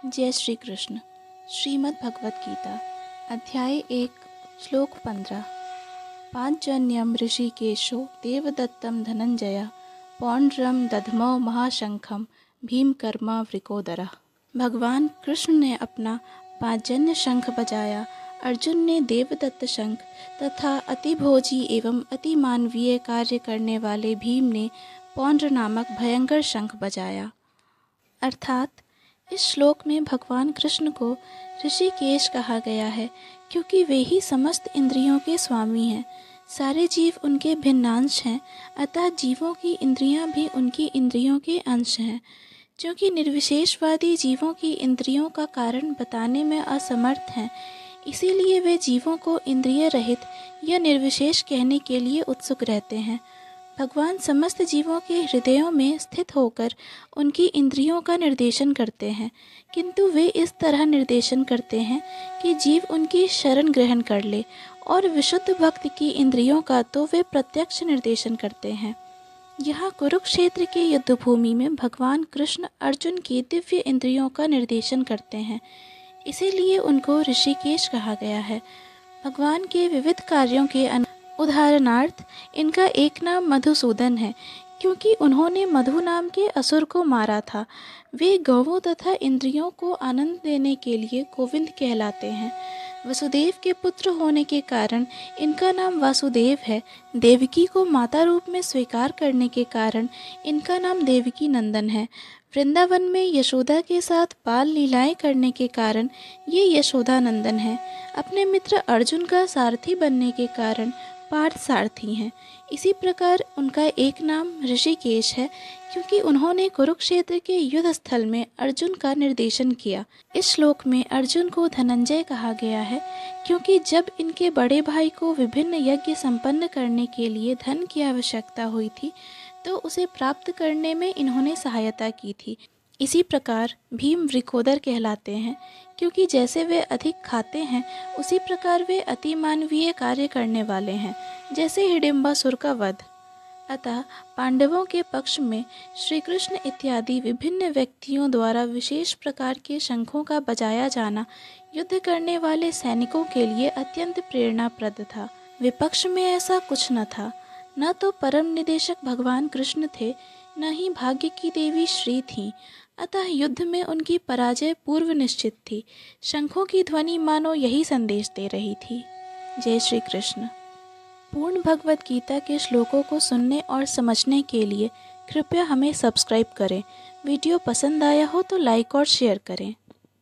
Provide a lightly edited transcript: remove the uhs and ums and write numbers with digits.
जय श्री कृष्ण। श्रीमद् भगवत गीता अध्याय 1 श्लोक 15। पांचजन्यम ऋषिकेशो देवदत्तम धनंजय पौंड्रम दधमो महाशंखम भीमकर्मा वृकोदरः। भगवान कृष्ण ने अपना पांचजन्य शंख बजाया। अर्जुन ने देवदत्त शंख तथा अतिभोजी एवं अति मानवीय कार्य करने वाले भीम ने पौंड्र नामक भयंकर शंख बजाया। अर्थात इस श्लोक में भगवान कृष्ण को ऋषिकेश कहा गया है, क्योंकि वे ही समस्त इंद्रियों के स्वामी हैं। सारे जीव उनके भिन्नांश हैं, अतः जीवों की इंद्रियां भी उनकी इंद्रियों के अंश हैं। क्योंकि निर्विशेषवादी जीवों की इंद्रियों का कारण बताने में असमर्थ हैं, इसीलिए वे जीवों को इंद्रिय रहित या निर्विशेष कहने के लिए उत्सुक रहते हैं। भगवान समस्त जीवों के हृदयों में स्थित होकर उनकी इंद्रियों का निर्देशन करते हैं, किंतु वे इस तरह निर्देशन करते हैं कि जीव उनकी शरण ग्रहण कर ले, और विशुद्ध भक्त की इंद्रियों का तो वे प्रत्यक्ष निर्देशन करते हैं। यहाँ कुरुक्षेत्र के युद्धभूमि में भगवान कृष्ण अर्जुन की दिव्य इंद्रियों का निर्देशन करते हैं, इसीलिए उनको ऋषिकेश कहा गया है। भगवान के विविध कार्यों के उदाहरणार्थ इनका एक नाम मधुसूदन है, क्योंकि उन्होंने मधु नाम के असुर को मारा था। वे गौवों तथा इंद्रियों को आनंद देने के लिए गोविंद कहलाते हैं। वसुदेव के पुत्र होने के कारण इनका नाम वासुदेव है। देवकी को माता रूप में स्वीकार करने के कारण इनका नाम देवकी नंदन है। वृंदावन में यशोदा के साथ बाल लीलाएं करने के कारण ये यशोदा नंदन है। अपने मित्र अर्जुन का सारथी बनने के कारण पार्थ सारथी हैं। इसी प्रकार उनका एक नाम ऋषिकेश है, क्योंकि उन्होंने कुरुक्षेत्र के युद्ध स्थल में अर्जुन का निर्देशन किया। इस श्लोक में अर्जुन को धनंजय कहा गया है, क्योंकि जब इनके बड़े भाई को विभिन्न यज्ञ संपन्न करने के लिए धन की आवश्यकता हुई थी, तो उसे प्राप्त करने में इन्होंने सहायता की थी। इसी प्रकार भीम वृकोदर कहलाते हैं, क्योंकि जैसे वे अधिक खाते हैं, उसी प्रकार वे अति मानवीय कार्य करने वाले हैं, जैसे हिडिंबासुर का वध। अतः पांडवों के पक्ष में श्री कृष्ण इत्यादि विभिन्न व्यक्तियों द्वारा विशेष प्रकार के शंखों का बजाया जाना युद्ध करने वाले सैनिकों के लिए अत्यंत प्रेरणाप्रद था। विपक्ष में ऐसा कुछ न था। न तो परम निदेशक भगवान कृष्ण थे, न ही भाग्य की देवी श्री थी। अतः युद्ध में उनकी पराजय पूर्व निश्चित थी। शंखों की ध्वनि मानो यही संदेश दे रही थी। जय श्री कृष्ण। पूर्ण भगवत गीता के श्लोकों को सुनने और समझने के लिए कृपया हमें सब्सक्राइब करें। वीडियो पसंद आया हो तो लाइक और शेयर करें।